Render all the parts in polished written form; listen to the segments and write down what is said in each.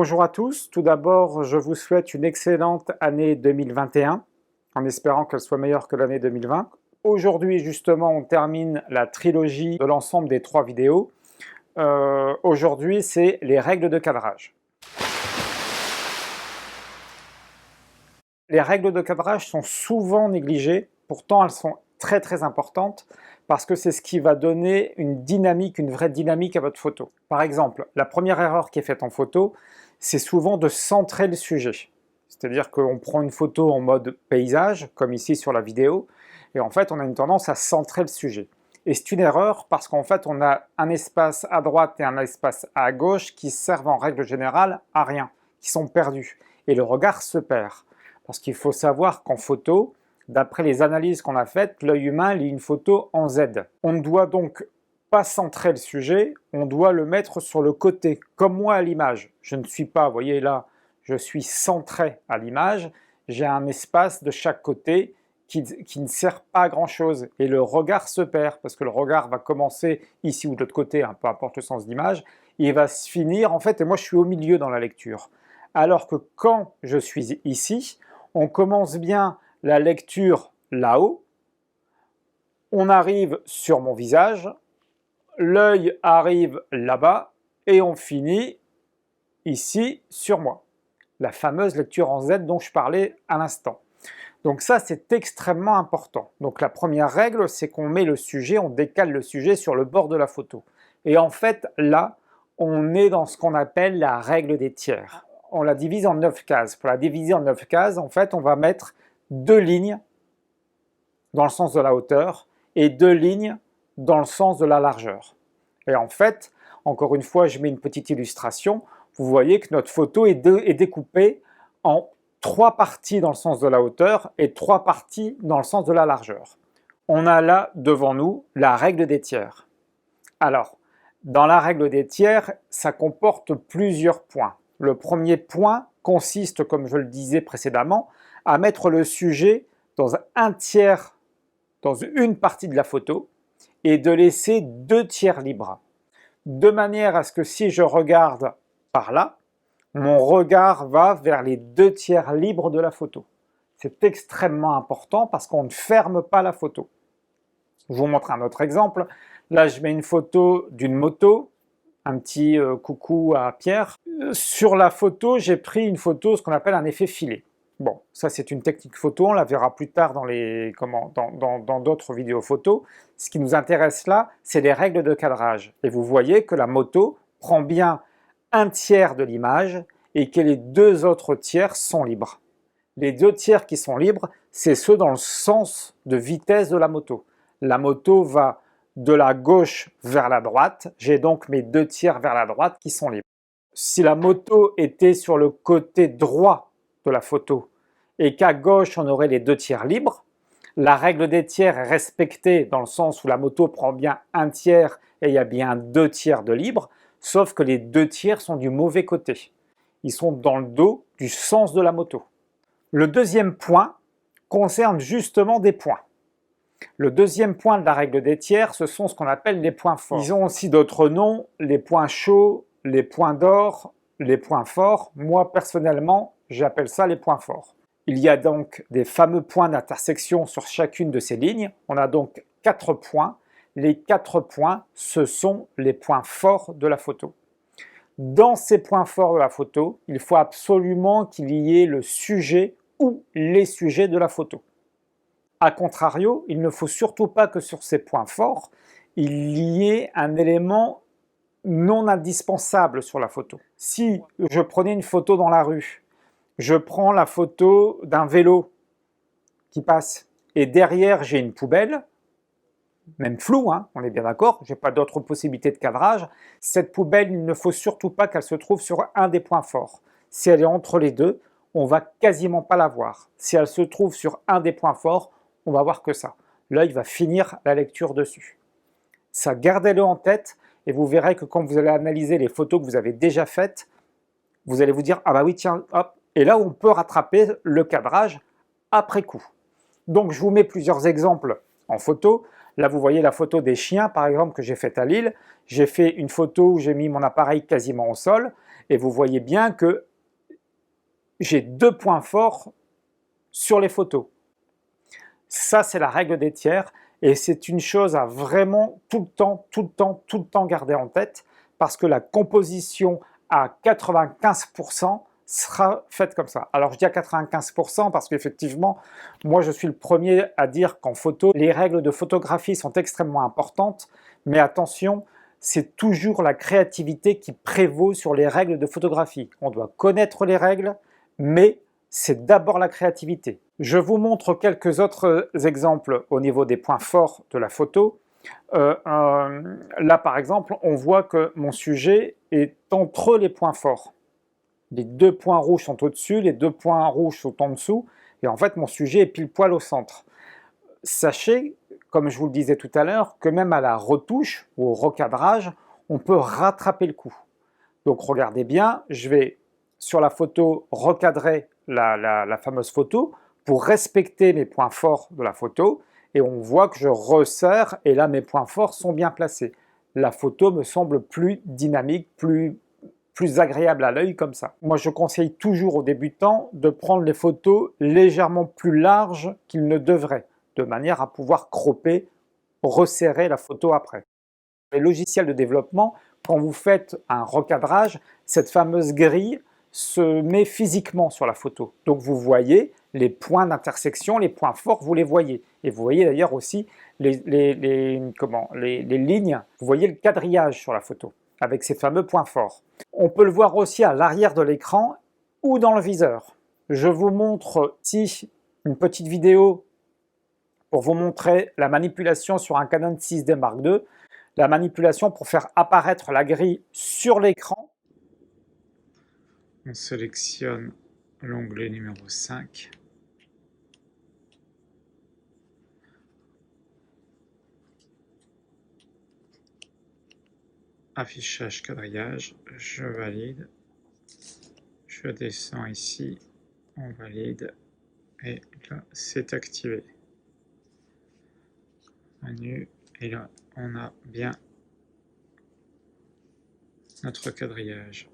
Bonjour à tous, tout d'abord je vous souhaite une excellente année 2021 en espérant qu'elle soit meilleure que l'année 2020. Aujourd'hui justement on termine la trilogie de l'ensemble des 3 vidéos. Aujourd'hui c'est les règles de cadrage. Les règles de cadrage sont souvent négligées, pourtant elles sont très importantes parce que c'est ce qui va donner une dynamique, une vraie dynamique à votre photo. Par exemple, la première erreur qui est faite en photo, c'est souvent de centrer le sujet. C'est-à-dire qu'on prend une photo en mode paysage, comme ici sur la vidéo, et en fait on a une tendance à centrer le sujet. Et c'est une erreur parce qu'en fait on a un espace à droite et un espace à gauche qui servent en règle générale à rien, qui sont perdus. Et le regard se perd. Parce qu'il faut savoir qu'en photo, d'après les analyses qu'on a faites, l'œil humain lit une photo en Z. On ne doit donc pas centrer le sujet, on doit le mettre sur le côté, comme moi à l'image. Je ne suis pas, vous voyez là, je suis centré à l'image, j'ai un espace de chaque côté qui ne sert pas à grand chose. Et le regard se perd, parce que le regard va commencer ici ou de l'autre côté, peu importe le sens d'image, il va se finir, en fait, et moi je suis au milieu dans la lecture. Alors que quand je suis ici, on commence bien la lecture là-haut, on arrive sur mon visage, l'œil arrive là-bas et on finit ici sur moi. La fameuse lecture en Z dont je parlais à l'instant. Donc ça c'est extrêmement important. Donc la première règle c'est qu'on met le sujet, on décale le sujet sur le bord de la photo. Et en fait là, on est dans ce qu'on appelle la règle des tiers. On la divise en 9 cases. Pour la diviser en 9 cases, en fait, on va mettre 2 lignes dans le sens de la hauteur et 2 lignes dans le sens de la largeur. Et en fait, encore une fois, je mets une petite illustration. Vous voyez que notre photo est découpée en 3 parties dans le sens de la hauteur et 3 parties dans le sens de la largeur. On a là devant nous la règle des tiers. Alors, dans la règle des tiers, ça comporte plusieurs points. Le premier point consiste, comme je le disais précédemment, à mettre le sujet dans un tiers, dans une partie de la photo, et de laisser 2 tiers libres. De manière à ce que si je regarde par là, mon regard va vers les 2 tiers libres de la photo. C'est extrêmement important parce qu'on ne ferme pas la photo. Je vous montre un autre exemple. Là, je mets une photo d'une moto, un petit coucou à Pierre. Sur la photo, j'ai pris une photo, ce qu'on appelle un effet filet. Bon, ça c'est une technique photo, on la verra plus tard dans d'autres vidéos photos. Ce qui nous intéresse là, c'est les règles de cadrage. Et vous voyez que la moto prend bien un tiers de l'image et que les 2 autres tiers sont libres. Les 2 tiers qui sont libres, c'est ceux dans le sens de vitesse de la moto. La moto va de la gauche vers la droite, j'ai donc mes 2 tiers vers la droite qui sont libres. Si la moto était sur le côté droit de la photo et qu'à gauche on aurait les 2 tiers libres, la règle des tiers est respectée dans le sens où la moto prend bien un tiers et il y a bien 2 tiers de libre, sauf que les 2 tiers sont du mauvais côté. Ils sont dans le dos du sens de la moto. Le deuxième point concerne justement des points. Le deuxième point de la règle des tiers, ce sont ce qu'on appelle les points forts. Ils ont aussi d'autres noms, les points chauds, les points d'or, les points forts. Moi, personnellement, j'appelle ça les points forts. Il y a donc des fameux points d'intersection sur chacune de ces lignes. On a donc 4 points. Les 4 points, ce sont les points forts de la photo. Dans ces points forts de la photo, il faut absolument qu'il y ait le sujet ou les sujets de la photo. A contrario, il ne faut surtout pas que sur ces points forts, il y ait un élément non indispensable sur la photo. Si je prenais une photo dans la rue, je prends la photo d'un vélo qui passe et derrière j'ai une poubelle, même floue, on est bien d'accord, je n'ai pas d'autre possibilité de cadrage, cette poubelle, il ne faut surtout pas qu'elle se trouve sur un des points forts. Si elle est entre les deux, on va quasiment pas la voir. Si elle se trouve sur un des points forts, on va voir que ça. L'œil va finir la lecture dessus. Ça, gardez-le en tête et vous verrez que quand vous allez analyser les photos que vous avez déjà faites, vous allez vous dire « Ah bah oui, tiens, hop !» Et là, on peut rattraper le cadrage après coup. Donc, je vous mets plusieurs exemples en photo. Là, vous voyez la photo des chiens, par exemple, que j'ai faite à Lille. J'ai fait une photo où j'ai mis mon appareil quasiment au sol Et vous voyez bien que j'ai 2 points forts sur les photos. Ça, c'est la règle des tiers et c'est une chose à vraiment tout le temps garder en tête parce que la composition à 95% sera faite comme ça. Alors, je dis à 95% parce qu'effectivement, moi, je suis le premier à dire qu'en photo, les règles de photographie sont extrêmement importantes, mais attention, c'est toujours la créativité qui prévaut sur les règles de photographie. On doit connaître les règles, mais c'est d'abord la créativité. Je vous montre quelques autres exemples au niveau des points forts de la photo. Là, par exemple, on voit que mon sujet est entre les points forts. Les 2 points rouges sont au-dessus, les 2 points rouges sont en dessous, et en fait, mon sujet est pile poil au centre. Sachez, comme je vous le disais tout à l'heure, que même à la retouche ou au recadrage, on peut rattraper le coup. Donc regardez bien, je vais sur la photo recadrer la fameuse photo pour respecter mes points forts de la photo et on voit que je resserre et là mes points forts sont bien placés. La photo me semble plus dynamique, plus agréable à l'œil comme ça. Moi je conseille toujours aux débutants de prendre les photos légèrement plus larges qu'ils ne devraient, de manière à pouvoir cropper, resserrer la photo après. Les logiciels de développement, quand vous faites un recadrage, cette fameuse grille se met physiquement sur la photo. Donc vous voyez les points d'intersection, les points forts, vous les voyez. Et vous voyez d'ailleurs aussi les lignes, vous voyez le quadrillage sur la photo, avec ces fameux points forts. On peut le voir aussi à l'arrière de l'écran ou dans le viseur. Je vous montre ici une petite vidéo pour vous montrer la manipulation sur un Canon 6D Mark II. La manipulation pour faire apparaître la grille sur l'écran. On sélectionne l'onglet numéro 5. Affichage, quadrillage, je valide. Je descends ici, on valide. Et là, c'est activé. Menu, et là, on a bien notre quadrillage.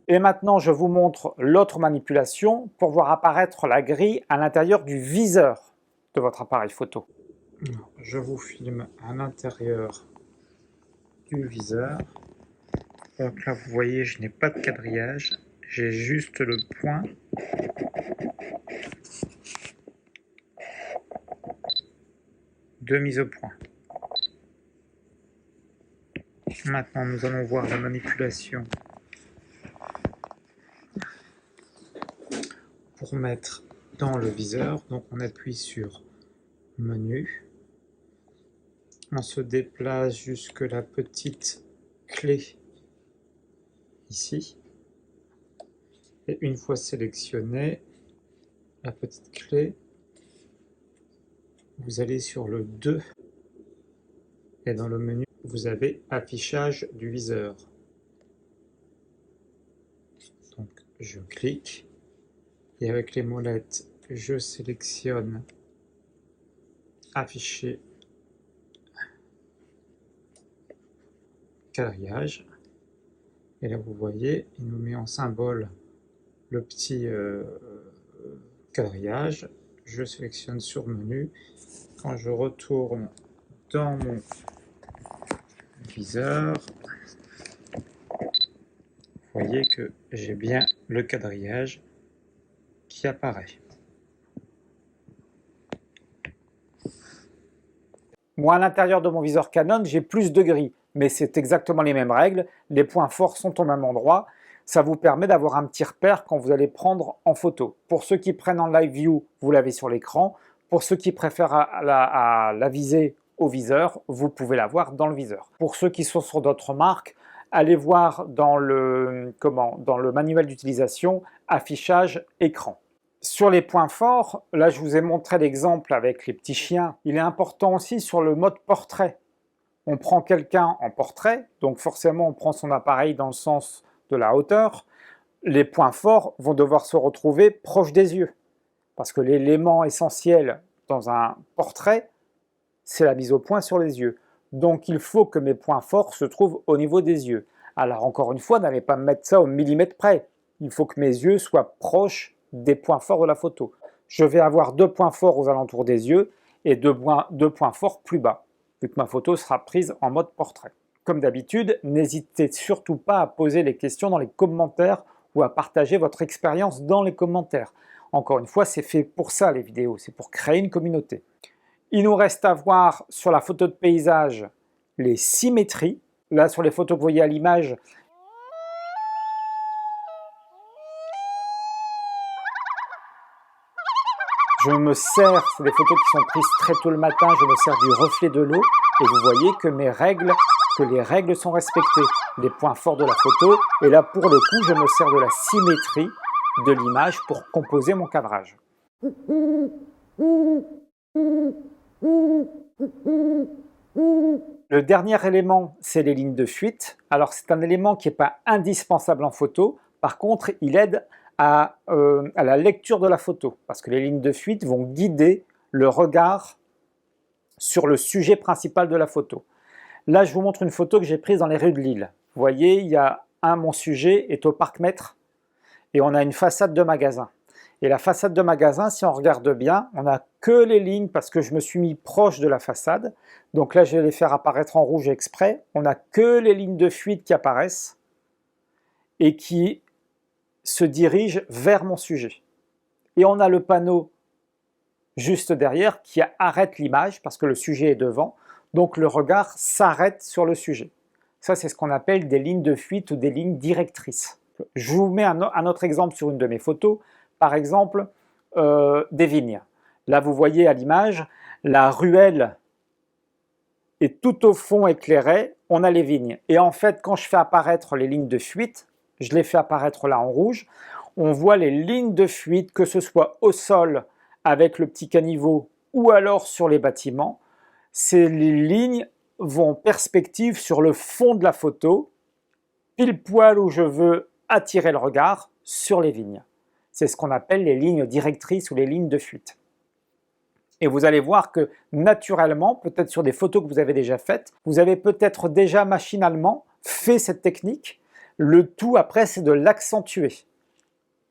Et maintenant, je vous montre l'autre manipulation pour voir apparaître la grille à l'intérieur du viseur de votre appareil photo. Je vous filme à l'intérieur du viseur. Donc là, vous voyez, je n'ai pas de quadrillage, j'ai juste le point. De mise au point. Maintenant, nous allons voir la manipulation pour mettre dans le viseur. Donc, on appuie sur Menu. On se déplace jusque la petite clé ici. Et une fois sélectionnée, la petite clé, vous allez sur le 2. Et dans le menu, vous avez affichage du viseur. Donc, je clique. Et avec les molettes, je sélectionne afficher quadrillage. Et là, vous voyez, il nous met en symbole le petit quadrillage. Je sélectionne sur menu. Quand je retourne dans mon viseur, vous voyez que j'ai bien le quadrillage qui apparaît. Moi, à l'intérieur de mon viseur Canon, j'ai plus de gris, mais c'est exactement les mêmes règles. Les points forts sont au même endroit. Ça vous permet d'avoir un petit repère quand vous allez prendre en photo. Pour ceux qui prennent en live view, vous l'avez sur l'écran. Pour ceux qui préfèrent à la viser au viseur, vous pouvez la voir dans le viseur. Pour ceux qui sont sur d'autres marques, allez voir dans le manuel d'utilisation, affichage écran. Sur les points forts, là je vous ai montré l'exemple avec les petits chiens. Il est important aussi sur le mode portrait. On prend quelqu'un en portrait, donc forcément on prend son appareil dans le sens de la hauteur. Les points forts vont devoir se retrouver proches des yeux. Parce que l'élément essentiel dans un portrait, c'est la mise au point sur les yeux. Donc il faut que mes points forts se trouvent au niveau des yeux. Alors encore une fois, n'allez pas me mettre ça au millimètre près. Il faut que mes yeux soient proches des points forts de la photo. Je vais avoir 2 points forts aux alentours des yeux et 2 points forts plus bas, vu que ma photo sera prise en mode portrait. Comme d'habitude, n'hésitez surtout pas à poser les questions dans les commentaires ou à partager votre expérience dans les commentaires. Encore une fois, c'est fait pour ça les vidéos, c'est pour créer une communauté. Il nous reste à voir sur la photo de paysage les symétries. Là, sur les photos que vous voyez à l'image, je me sers, c'est des photos qui sont prises très tôt le matin, je me sers du reflet de l'eau et vous voyez que les règles sont respectées, les points forts de la photo. Et là, pour le coup, je me sers de la symétrie de l'image pour composer mon cadrage. Le dernier élément, c'est les lignes de fuite. Alors, c'est un élément qui n'est pas indispensable en photo. Par contre, il aide à la lecture de la photo, parce que les lignes de fuite vont guider le regard sur le sujet principal de la photo. Là, je vous montre une photo que j'ai prise dans les rues de Lille. Vous voyez, mon sujet est au Parc Maître et on a une façade de magasin. Et la façade de magasin, si on regarde bien, on n'a que les lignes parce que je me suis mis proche de la façade. Donc là, je vais les faire apparaître en rouge exprès. On n'a que les lignes de fuite qui apparaissent et qui se dirigent vers mon sujet. Et on a le panneau juste derrière qui arrête l'image parce que le sujet est devant. Donc le regard s'arrête sur le sujet. Ça, c'est ce qu'on appelle des lignes de fuite ou des lignes directrices. Je vous mets un autre exemple sur une de mes photos. Par exemple, des vignes. Là, vous voyez à l'image, la ruelle est tout au fond éclairée, on a les vignes. Et en fait, quand je fais apparaître les lignes de fuite, je les fais apparaître là en rouge, on voit les lignes de fuite, que ce soit au sol avec le petit caniveau ou alors sur les bâtiments. Ces lignes vont en perspective sur le fond de la photo, pile poil où je veux attirer le regard sur les vignes. C'est ce qu'on appelle les lignes directrices ou les lignes de fuite. Et vous allez voir que naturellement, peut-être sur des photos que vous avez déjà faites, vous avez peut-être déjà machinalement fait cette technique. Le tout après, c'est de l'accentuer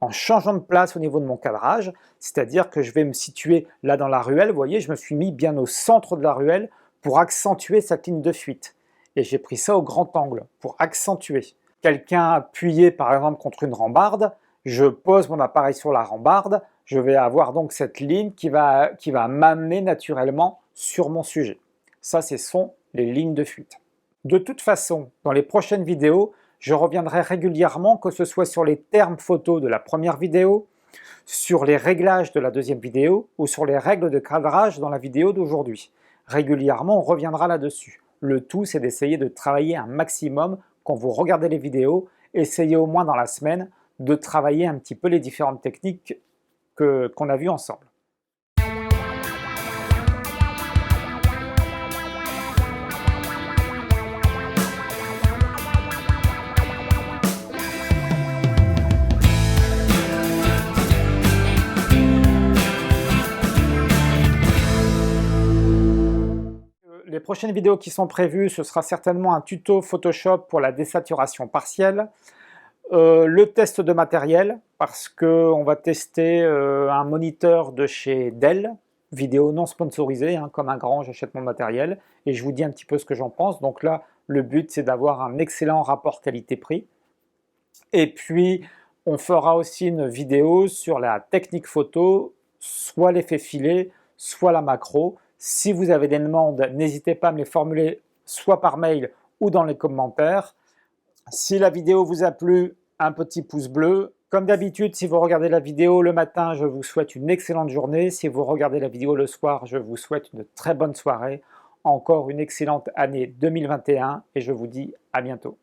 en changeant de place au niveau de mon cadrage, c'est-à-dire que je vais me situer là dans la ruelle. Vous voyez, je me suis mis bien au centre de la ruelle pour accentuer cette ligne de fuite. Et j'ai pris ça au grand angle pour accentuer. Quelqu'un appuyé par exemple contre une rambarde, je pose mon appareil sur la rambarde, je vais avoir donc cette ligne qui va m'amener naturellement sur mon sujet. Ça, ce sont les lignes de fuite. De toute façon, dans les prochaines vidéos, je reviendrai régulièrement, que ce soit sur les termes photos de la première vidéo, sur les réglages de la deuxième vidéo ou sur les règles de cadrage dans la vidéo d'aujourd'hui. Régulièrement, on reviendra là-dessus. Le tout, c'est d'essayer de travailler un maximum quand vous regardez les vidéos. Essayez au moins dans la semaine de travailler un petit peu les différentes techniques qu'on a vues ensemble. Les prochaines vidéos qui sont prévues, ce sera certainement un tuto Photoshop pour la désaturation partielle, le test de matériel, parce qu'on va tester un moniteur de chez Dell, vidéo non sponsorisée, hein, comme un grand, j'achète mon matériel, et je vous dis un petit peu ce que j'en pense. Donc là, le but, c'est d'avoir un excellent rapport qualité-prix. Et puis, on fera aussi une vidéo sur la technique photo, soit l'effet filet, soit la macro. Si vous avez des demandes, n'hésitez pas à me les formuler soit par mail ou dans les commentaires. Si la vidéo vous a plu, un petit pouce bleu. Comme d'habitude, si vous regardez la vidéo le matin, je vous souhaite une excellente journée. Si vous regardez la vidéo le soir, je vous souhaite une très bonne soirée. Encore une excellente année 2021 et je vous dis à bientôt.